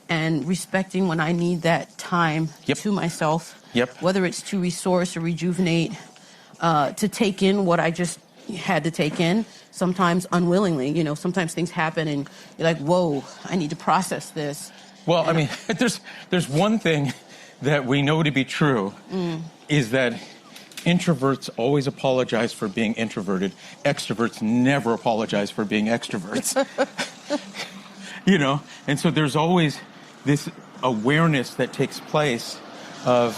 and respecting when I need that time to myself, whether it's to resource or rejuvenate, to take in what I just had to take in, sometimes unwillingly. You know, sometimes things happen and you're like, whoa, I need to process this. Well, I mean, there's one thing that we know to be true, is that introverts always apologize for being introverted. Extroverts never apologize for being extroverts. You know, and so there's always this awareness that takes place of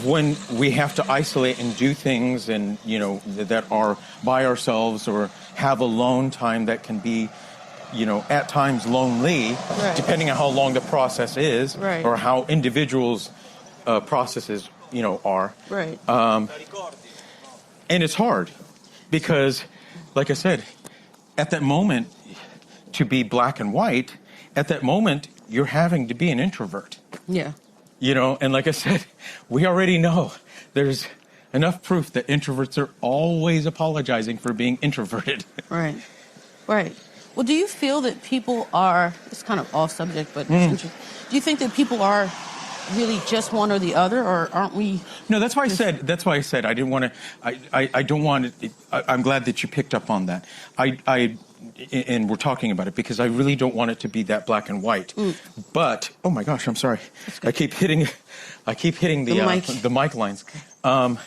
when we have to isolate and do things, and, you know, that are by ourselves, or have alone time that can be, you know, at times lonely, depending on how long the process is, or how individuals' processes, you know, are. And it's hard because, like I said, at that moment, to be black and white, at that moment, you're having to be an introvert. Yeah. You know, and like I said, we already know there's enough proof that introverts are always apologizing for being introverted. Right. Well, do you feel that people are, it's kind of off subject, but it's interesting. Do you think that people are really just one or the other, or aren't we? No, that's why I said I didn't want to. I don't want it. I'm glad that you picked up on that. And we're talking about it because I really don't want it to be that black and white. But oh my gosh, I'm sorry. I keep hitting the mic lines. I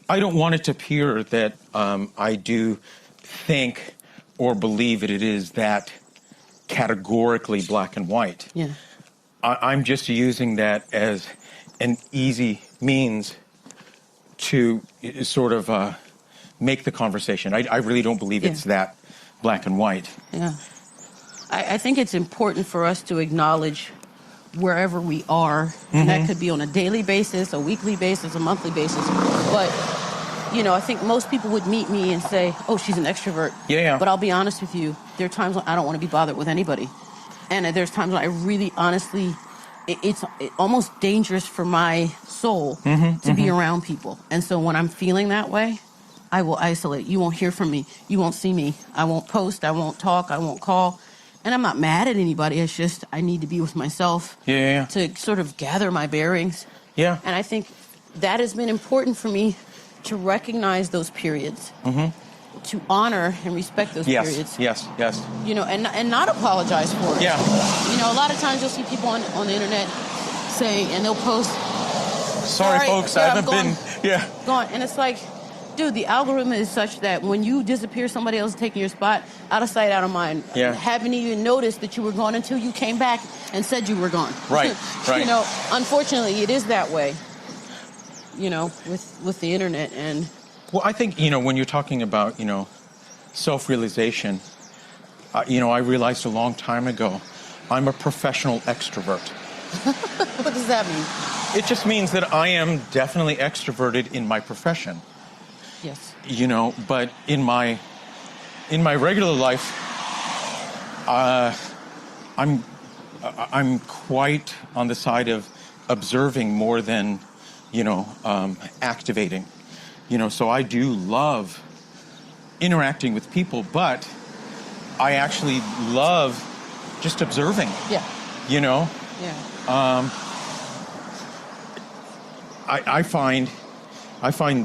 don't want it to appear that I do think or believe that it is that categorically black and white. Yeah. I'm just using that as an easy means to sort of make the conversation. I really don't believe it's that black and white. Yeah. I think it's important for us to acknowledge wherever we are, and that could be on a daily basis, a weekly basis, a monthly basis. But, you know, I think most people would meet me and say, oh, she's an extrovert. Yeah. But I'll be honest with you, there are times when I don't want to be bothered with anybody. And there's times when I really, honestly, it's almost dangerous for my soul to be around people. And so when I'm feeling that way, I will isolate. You won't hear from me. You won't see me. I won't post. I won't talk. I won't call. And I'm not mad at anybody. It's just I need to be with myself to sort of gather my bearings. Yeah. And I think that has been important for me, to recognize those periods. To honor and respect those periods. Yes. You know, and not apologize for it. Yeah. You know, a lot of times you'll see people on the internet saying, and they'll post, Sorry folks, I haven't been. Gone. And it's like, dude, the algorithm is such that when you disappear, somebody else is taking your spot, out of sight, out of mind. Yeah. Haven't even noticed that you were gone until you came back and said you were gone. Right. You know, unfortunately, it is that way, you know, with the internet. And well, I think, you know, when you're talking about, you know, self-realization, you know, I realized a long time ago, I'm a professional extrovert. What does that mean? It just means that I am definitely extroverted in my profession. Yes. You know, but in my regular life, I'm quite on the side of observing more than, you know, activating. You know, so I do love interacting with people, but I actually love just observing. Yeah. You know, Yeah. I find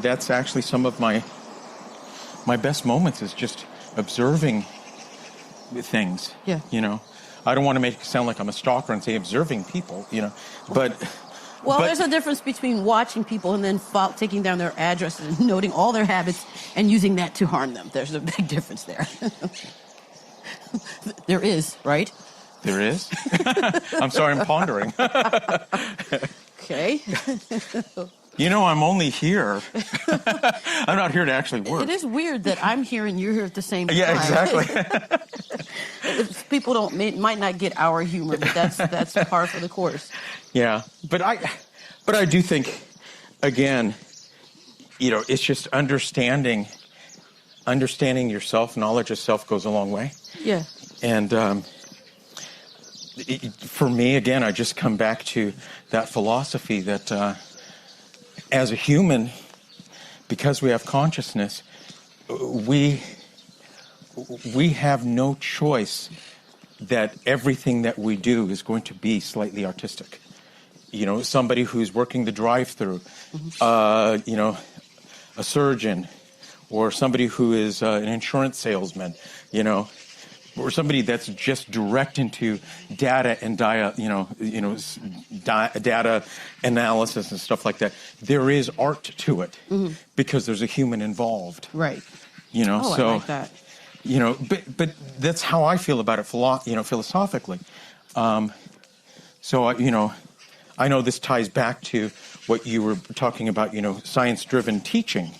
that's actually some of my best moments is just observing things. Yeah. You know, I don't want to make it sound like I'm a stalker and say observing people. You know, but. Well, but, there's a difference between watching people and then taking down their addresses and noting all their habits and using that to harm them. There's a big difference there. There is, right? There is? I'm sorry, I'm pondering. Okay. You know, I'm only here. I'm not here to actually work. It is weird that I'm here and you're here at the same time. Yeah, exactly. People might not get our humor, but that's par for the course. Yeah, but I do think, again, you know, it's just understanding yourself. Knowledge of self goes a long way. Yeah. And for me, again, I just come back to that philosophy that as a human, because we have consciousness, we have no choice that everything that we do is going to be slightly artistic. You know, somebody who's working the drive-through, you know, a surgeon, or somebody who is an insurance salesman, you know, or somebody that's just direct into data and data analysis and stuff like that. There is art to it because there's a human involved. Right. You know, Oh, so I like that. you know, but that's how I feel about it, philosophically. So you know, I know this ties back to what you were talking about. You know, science-driven teaching.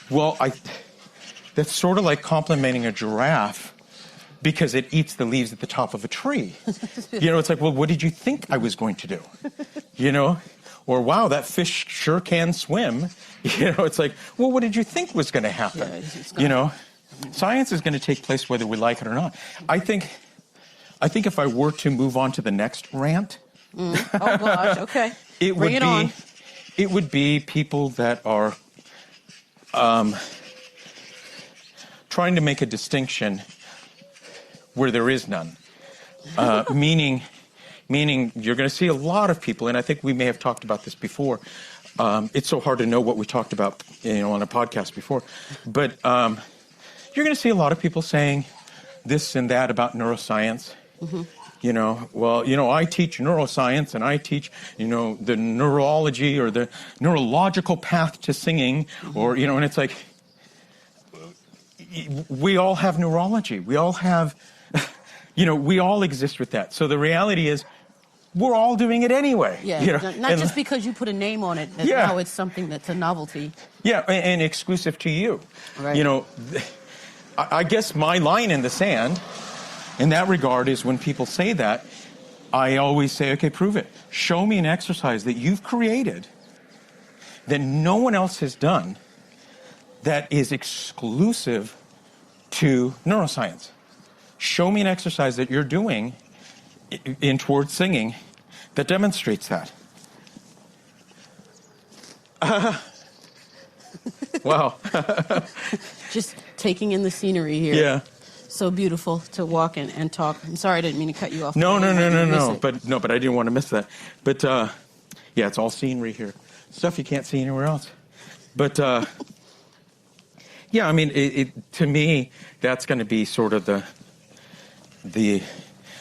Well, that's sort of like complimenting a giraffe because it eats the leaves at the top of a tree. You know, it's like, well, what did you think I was going to do? You know, or wow, that fish sure can swim. You know, it's like, well, what did you think was going to happen? Yeah, you know, science is going to take place whether we like it or not. I think if I were to move on to the next rant, Oh gosh, okay. it would be people that are trying to make a distinction where there is none. Meaning you're going to see a lot of people, and I think we may have talked about this before. It's so hard to know what we talked about, you know, on a podcast before, but you're going to see a lot of people saying this and that about neuroscience. You know, well, you know, I teach neuroscience and I teach, you know, the neurology or the neurological path to singing, or, you know, and it's like, we all have neurology. We all have, you know, we all exist with that. So the reality is, we're all doing it anyway. Yeah, you know? not just because you put a name on it, that now it's something that's a novelty. Yeah, and exclusive to you. Right. You know, I guess my line in the sand in that regard is when people say that, I always say, okay, prove it. Show me an exercise that you've created that no one else has done that is exclusive to neuroscience. Show me an exercise that you're doing in towards singing that demonstrates that. Wow. Just taking in the scenery here. Yeah. So beautiful to walk and talk. I'm sorry I didn't mean to cut you off. No. But I didn't want to miss that. But yeah, it's all scenery here. Stuff you can't see anywhere else. But yeah, I mean, to me, that's going to be sort of the.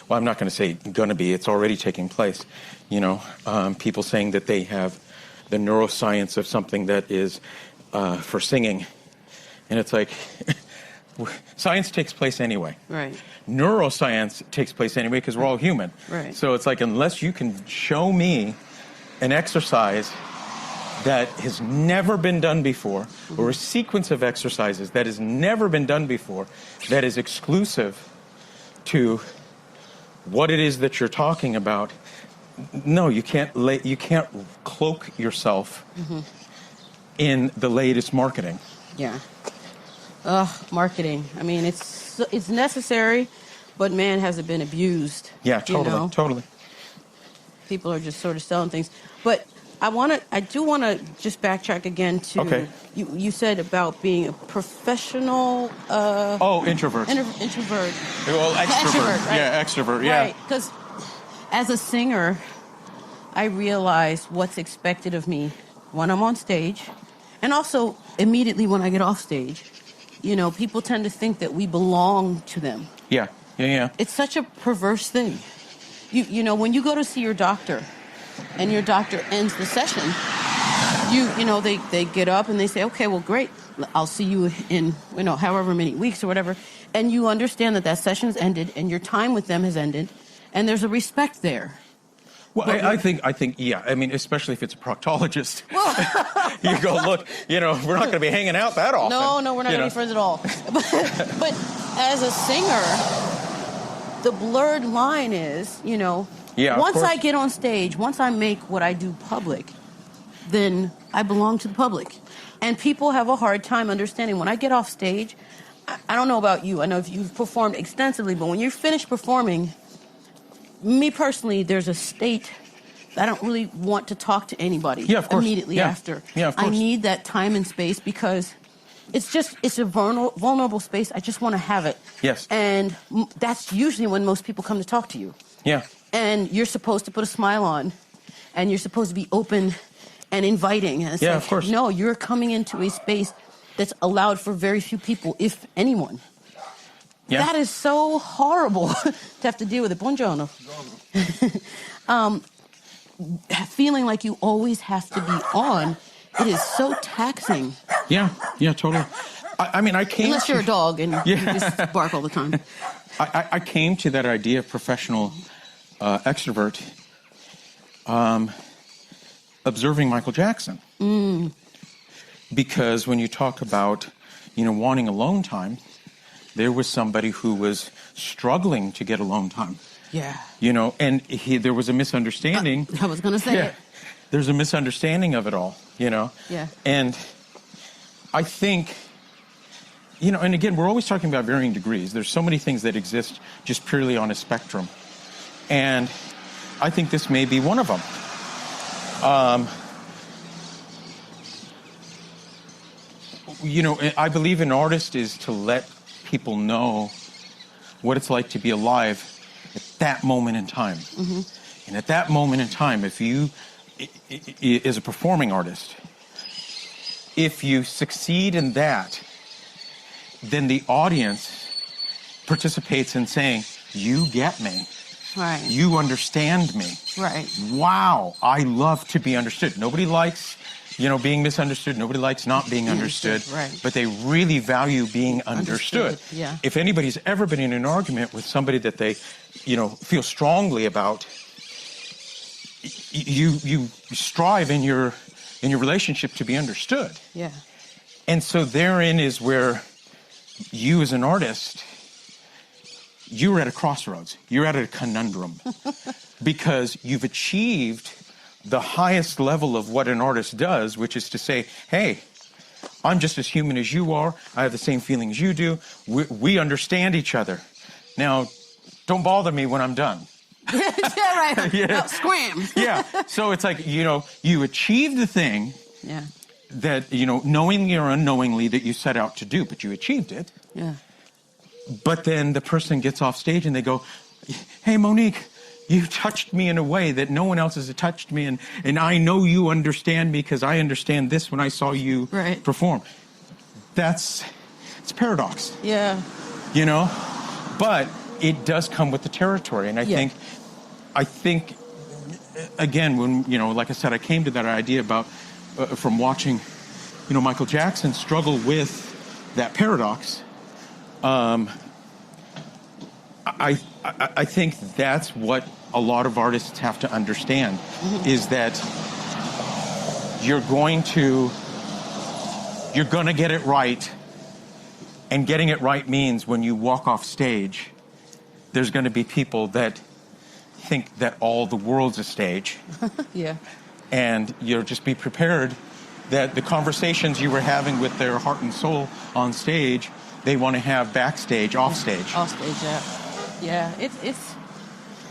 Well, I'm not going to say going to be. It's already taking place. You know, people saying that they have the neuroscience of something that is for singing, and it's like. Science takes place anyway. Right. Neuroscience takes place anyway because we're all human. Right. So it's like, unless you can show me an exercise that has never been done before, or a sequence of exercises that has never been done before, that is exclusive to what it is that you're talking about, no, you can't cloak yourself in the latest marketing. Yeah. Marketing. I mean, it's necessary, but man, has it been abused. Yeah, totally, you know? totally. People are just sort of selling things. But I do want to just backtrack again to you said about being a professional. Introvert. Introvert. Well, extrovert. Right? Yeah, extrovert. Yeah. Right. Because as a singer, I realize what's expected of me when I'm on stage, and also immediately when I get off stage. You know, people tend to think that we belong to them. Yeah. It's such a perverse thing. You know, when you go to see your doctor, and your doctor ends the session, you know, they get up and they say, okay, well, great, I'll see you in, you know, however many weeks or whatever, and you understand that session's ended and your time with them has ended, and there's a respect there. Well, I think, yeah. I mean, especially if it's a proctologist. Well, you go, look, you know, we're not going to be hanging out that often. No, we're not going to be friends at all. But as a singer, the blurred line is, you know, once I get on stage, once I make what I do public, then I belong to the public. And people have a hard time understanding. When I get off stage, I don't know about you. I know if you've performed extensively, but when you're finished performing, me personally, there's a state that I don't really want to talk to anybody immediately after. Yeah, of course. I need that time and space because it's a vulnerable space. I just want to have it. Yes. And that's usually when most people come to talk to you. Yeah. And you're supposed to put a smile on, and you're supposed to be open and inviting. And it's of course. No, you're coming into a space that's allowed for very few people, if anyone. Yeah. That is so horrible to have to deal with it. Buongiorno. Feeling like you always have to be on, it is so taxing. Yeah, totally. I mean, I came... Unless you're a dog and you just bark all the time. I came to that idea of professional extrovert observing Michael Jackson. Because when you talk about, you know, wanting alone time, there was somebody who was struggling to get alone time. Yeah. You know, and there was a misunderstanding. I was going to say it. There's a misunderstanding of it all, you know. Yeah. And I think, you know, and again, we're always talking about varying degrees. There's so many things that exist just purely on a spectrum. And I think this may be one of them. You know, I believe an artist is to let people know what it's like to be alive at that moment in time. And at that moment in time, if you, as a performing artist, if you succeed in that, then the audience participates in saying, you get me. Right. You understand me. Right. Wow, I love to be understood. Nobody likes, you know, being misunderstood. Nobody likes not being understood. Right. But they really value being understood. Yeah. If anybody's ever been in an argument with somebody that they, you know, feel strongly about, you strive in your relationship to be understood. Yeah. And so therein is where you as an artist, you're at a crossroads. You're at a conundrum because you've achieved the highest level of what an artist does, which is to say, hey, I'm just as human as you are. I have the same feelings you do. We understand each other. Now, don't bother me when I'm done. Yeah, right. Yeah. No, scram. Yeah. So it's like, you know, you achieved the thing that, you know, knowingly or unknowingly that you set out to do, but you achieved it. Yeah. But then the person gets off stage and they go, hey, Monique, you touched me in a way that no one else has touched me. And I know you understand me because I understand this when I saw you perform. It's a paradox. Yeah. You know, but it does come with the territory. And I think, again, when, you know, like I said, I came to that idea about, from watching, you know, Michael Jackson struggle with that paradox. I think that's what a lot of artists have to understand, is that you're going to get it right. And getting it right means when you walk off stage, there's going to be people that think that all the world's a stage. Yeah. And you'll just be prepared that the conversations you were having with their heart and soul on stage, they want to have backstage, off stage. Off stage, yeah. Yeah,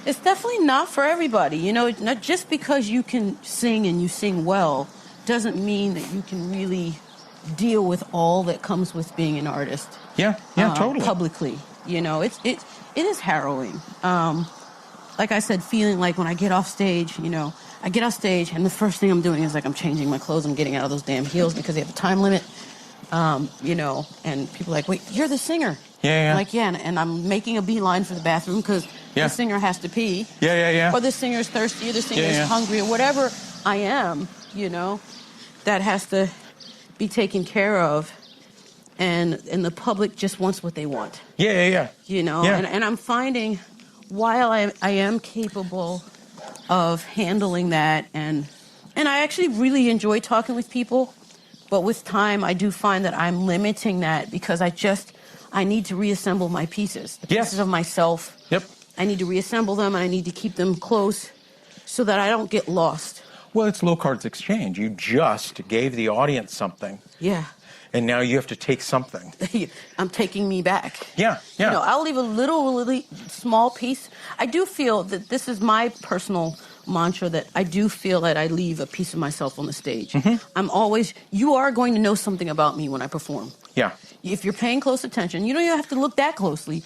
It's definitely not for everybody. You know, not just because you can sing and you sing well doesn't mean that you can really deal with all that comes with being an artist. Yeah, totally. Publicly, you know, it is harrowing. Like I said, feeling like when I get off stage, you know, I get off stage and the first thing I'm doing is like I'm changing my clothes. I'm getting out of those damn heels because they have a time limit. You know, and people are like, wait, you're the singer. Yeah. I'm like, yeah, and I'm making a beeline for the bathroom because the singer has to pee. Yeah. Or the singer's thirsty, or the singer's hungry, or whatever I am, you know, that has to be taken care of. And the public just wants what they want. Yeah. You know, and I'm finding while I am capable of handling that, and I actually really enjoy talking with people, but with time I do find that I'm limiting that because I need to reassemble my pieces, the pieces of myself. Yep. I need to reassemble them, and I need to keep them close so that I don't get lost. Well, it's low cards exchange. You just gave the audience something. Yeah. And now you have to take something. I'm taking me back. Yeah. You know, I'll leave a really small piece. I do feel that this is my personal mantra, that I do feel that I leave a piece of myself on the stage. Mm-hmm. You are going to know something about me when I perform. Yeah. If you're paying close attention, you don't even have to look that closely.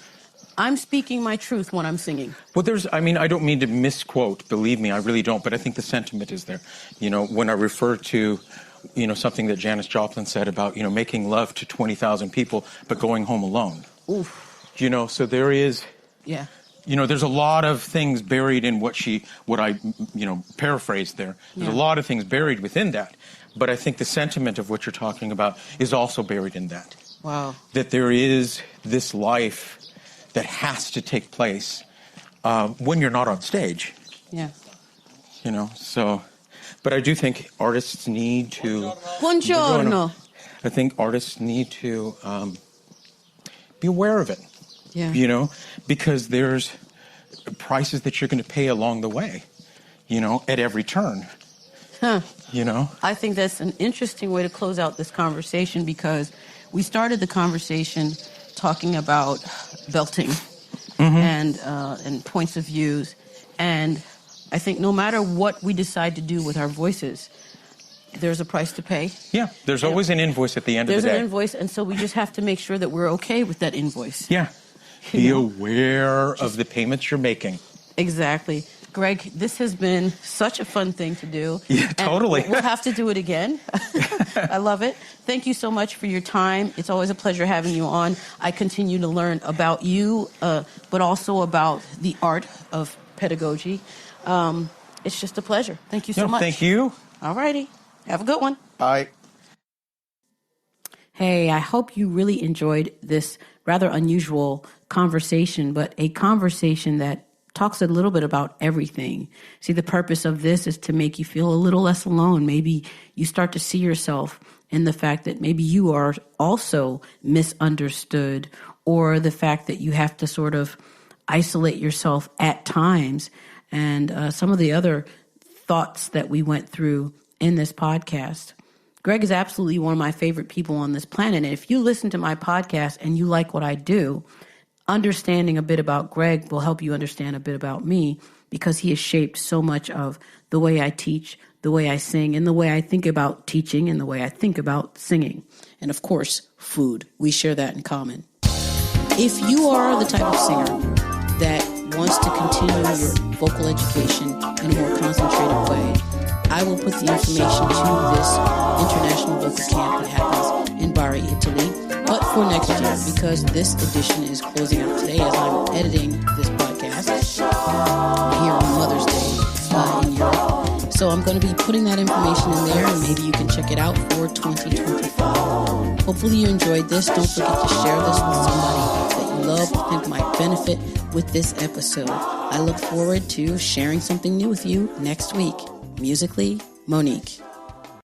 I'm speaking my truth when I'm singing. Well, I don't mean to misquote, believe me, I really don't, but I think the sentiment is there. You know, when I refer to, you know, something that Janis Joplin said about, you know, making love to 20,000 people, but going home alone. Oof. You know, so there is, you know, there's a lot of things buried in what I, you know, paraphrased there. There's a lot of things buried within that. But I think the sentiment of what you're talking about is also buried in that. Wow. That there is this life that has to take place when you're not on stage. Yeah. You know, so, but I do think artists need to... Buongiorno. I think artists need to be aware of it. Yeah. You know, because there's prices that you're going to pay along the way, you know, at every turn. Huh. You know? I think that's an interesting way to close out this conversation, because we started the conversation talking about belting and points of views. And I think no matter what we decide to do with our voices, there's a price to pay. Yeah, there's always an invoice at the end of the day. There's an invoice, and so we just have to make sure that we're okay with that invoice. Yeah. Be aware of the payments you're making. Exactly. Greg, this has been such a fun thing to do. Yeah, totally. And we'll have to do it again. I love it. Thank you so much for your time. It's always a pleasure having you on. I continue to learn about you, but also about the art of pedagogy. It's just a pleasure. Thank you so much. Thank you. All righty. Have a good one. Bye. Hey, I hope you really enjoyed this rather unusual conversation, but a conversation that talks a little bit about everything. See, the purpose of this is to make you feel a little less alone. Maybe you start to see yourself in the fact that maybe you are also misunderstood, or the fact that you have to sort of isolate yourself at times, and some of the other thoughts that we went through in this podcast. Greg is absolutely one of my favorite people on this planet. And if you listen to my podcast and you like what I do, understanding a bit about Greg will help you understand a bit about me, because he has shaped so much of the way I teach, the way I sing, and the way I think about teaching, and the way I think about singing. And of course, food. We share that in common. If you are the type of singer that wants to continue your vocal education in a more concentrated way, I will put the information to this international vocal camp that happens in Bari, Italy, but for next year, because this edition is closing out today as I'm editing this podcast here on Mother's Day in Europe. So I'm going to be putting that information in there, and maybe you can check it out for 2025. Hopefully you enjoyed this. Don't forget to share this with somebody that you love or think might benefit with this episode. I look forward to sharing something new with you next week. Musically, Monique.